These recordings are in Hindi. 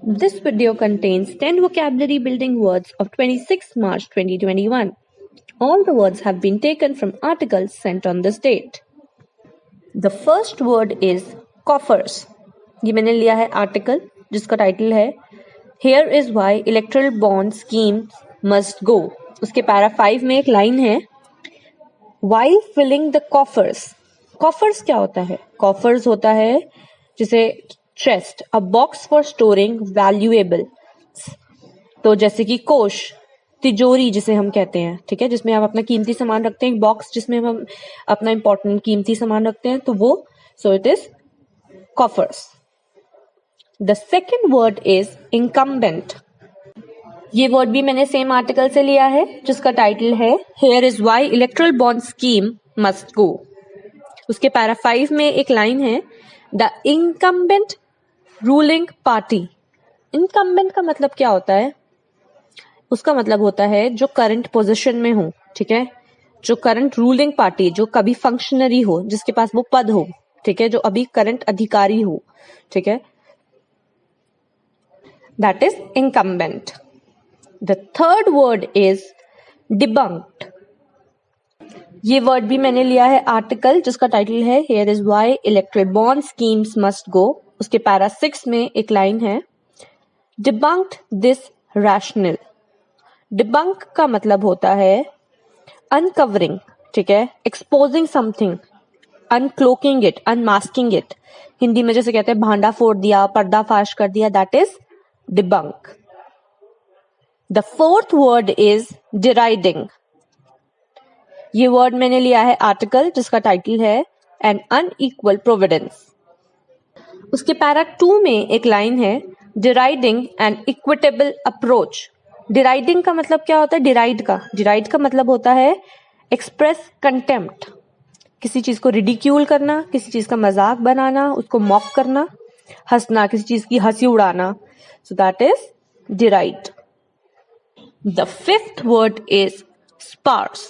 This video contains 10 vocabulary building words of 26 March 2021. All the words have been taken from articles sent on this date. The first word is coffers. ये मैंने लिया है आर्टिकल जिसका टाइटल है Here is why electoral bond schemes must go. उसके पैरा 5 में एक लाइन है While filling the coffers. Coffers क्या होता है? Coffers होता है जिसे chest, a box for storing valuable. तो जैसे कि कोश, तिजोरी जिसे हम कहते हैं, ठीक है, जिसमें हम अपना कीमती सामान रखते हैं, बॉक्स जिसमें हम अपना इंपॉर्टेंट कीमती सामान रखते हैं, तो वो so it is coffers. The second word is incumbent. ये वर्ड भी मैंने सेम आर्टिकल से लिया है जिसका टाइटल है here is why electoral bond scheme must go. उसके पैरा 5 में एक लाइन है the incumbent ruling party. Incumbent का मतलब क्या होता है? उसका मतलब होता है जो करंट पोजीशन में हो, ठीक है, जो करंट रूलिंग पार्टी, जो कभी फंक्शनरी हो, जिसके पास वो पद हो, ठीक है, जो अभी करंट अधिकारी हो, ठीक है, that is incumbent. The third word is debunked. ये वर्ड भी मैंने लिया है आर्टिकल जिसका टाइटल है here is why electoral bond schemes must go. उसके पैरा 6 में एक लाइन है डिबंक्ड दिस रैशनल. डिबंक का मतलब होता है अनकवरिंग, ठीक है, exposing something, uncloaking it, unmasking it. Hindi में जैसे कहते हैं भांडा फोड़ दिया, पर्दाफाश कर दिया, that is debunk. The fourth word is deriding. ये वर्ड मैंने लिया है आर्टिकल जिसका टाइटल है एन अनइक्वल प्रोविडेंस. उसके पैरा 2 में एक लाइन है deriding an equitable approach. Deriding का मतलब क्या होता है? डिराइड का मतलब होता है एक्सप्रेस कंटेम्प्ट, किसी चीज को रिडिक्यूल करना, किसी चीज का मजाक बनाना, उसको मॉक करना, हंसना, किसी चीज की हंसी उड़ाना. So that is deride. The fifth word is sparse.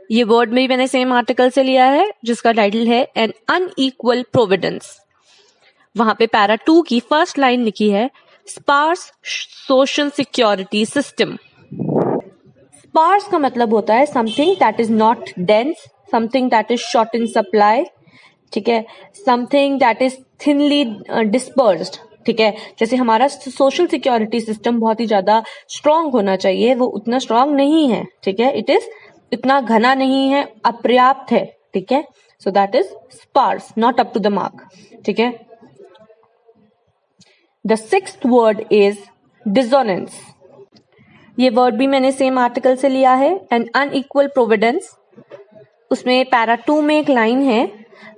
ये वर्ड में भी मैंने सेम आर्टिकल से लिया है जिसका टाइटल है एन अनइक्वल प्रोविडेंस. वहां पे पैरा 2 की फर्स्ट लाइन लिखी है sparse social security system. Sparse का मतलब होता है something that is not dense, something that is short in supply, ठीक है, something that is thinly dispersed, ठीक है. जैसे हमारा सोशल सिक्योरिटी सिस्टम बहुत ही ज्यादा स्ट्रांग होना चाहिए, वो उतना स्ट्रांग नहीं है, ठीक है, इट इज इतना घना नहीं है, अपर्याप्त है, ठीक है. So that is sparse, not up to the mark, ठीक है. The sixth word is dissonance. ये वर्ड भी मैंने सेम आर्टिकल से लिया है एन अनइक्वल प्रोविडेंस. उसमें पैरा 2 में एक लाइन है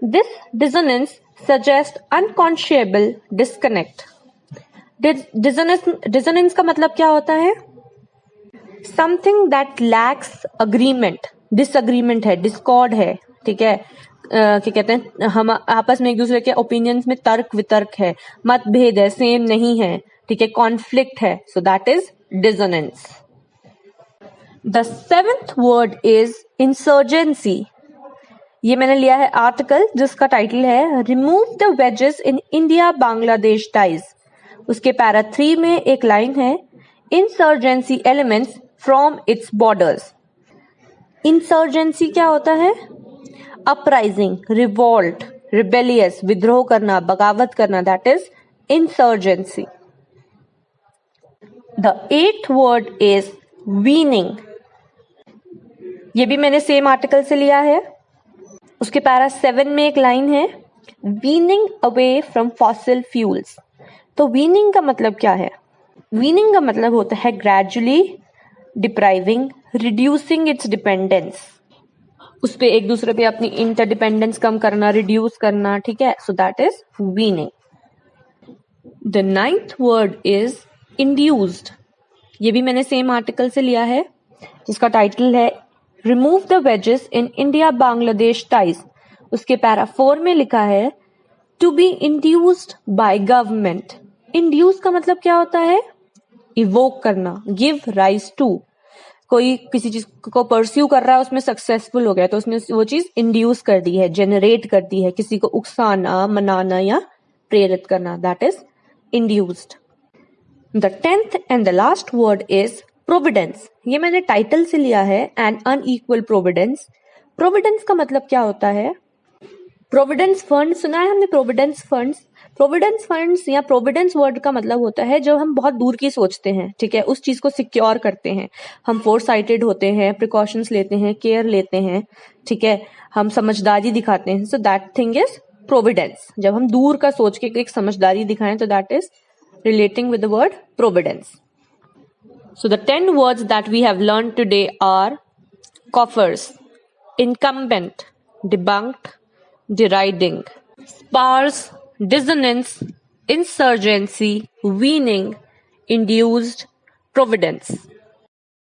this dissonance suggest unconscionable disconnect. Dissonance का मतलब क्या होता है? Something that lacks agreement. Disagreement है, डिस्कॉर्ड है, ठीक है, क्या कहते हैं, हम आपस में एक दूसरे के ओपिनियंस में तर्क वितर्क है, मतभेद है, सेम नहीं है, ठीक है, कॉन्फ्लिक्ट है. So that is dissonance. The seventh word is insurgency. ये मैंने लिया है आर्टिकल जिसका टाइटल है remove the wedges in India Bangladesh ties. उसके पैरा 3 में एक लाइन है insurgency elements from its borders. Insurgency क्या होता है? अपराइजिंग, रिवोल्ट, रिबेलियस, विद्रोह करना, बगावत करना, that is insurgency. The eighth word is weaning. ये भी मैंने सेम आर्टिकल से लिया है. उसके पैरा 7 में एक लाइन है weaning away from fossil fuels. तो वीनिंग का मतलब क्या है? वीनिंग का मतलब होता है gradually depriving, reducing it's dependence, उस पे एक दूसरे पे अपनी इंटरडिपेंडेंस कम करना, रिड्यूस करना, ठीक है. So that is weaning. The ninth word is induced. ये भी मैंने सेम आर्टिकल से लिया है जिसका टाइटल है remove the wedges in India Bangladesh ties. उसके पैरा 4 में लिखा है to be induced by government. Induce का मतलब क्या होता है? इवोक करना, गिव राइज टू. कोई किसी चीज को परस्यू कर रहा है, उसमें सक्सेसफुल हो गया तो उसने वो चीज इंड्यूस कर दी है, जेनरेट कर दी है, किसी को उकसाना, मनाना या प्रेरित करना, that is induced. The 10th and the last word is providence. ये मैंने टाइटल से लिया है, an unequal providence. Providence का मतलब क्या होता है? प्रोविडेंस फंड सुना है हमने? प्रोविडेंस फंड्स या प्रोविडेंस वर्ड का मतलब होता है जब हम बहुत दूर की सोचते हैं, ठीक है, उस चीज को सिक्योर करते हैं, हम फोरसाइटेड होते हैं, प्रिकॉशंस लेते हैं, केयर लेते हैं, ठीक है, हम समझदारी दिखाते हैं. So that thing is Providence. जब हम दूर का सोच के एक समझदारी दिखाएं तो that is relating with the word providence. So the 10 words that we have learned today are coffers, incumbent, debunked, deriding, sparse, dissonance, insurgency, weaning, induced, providence.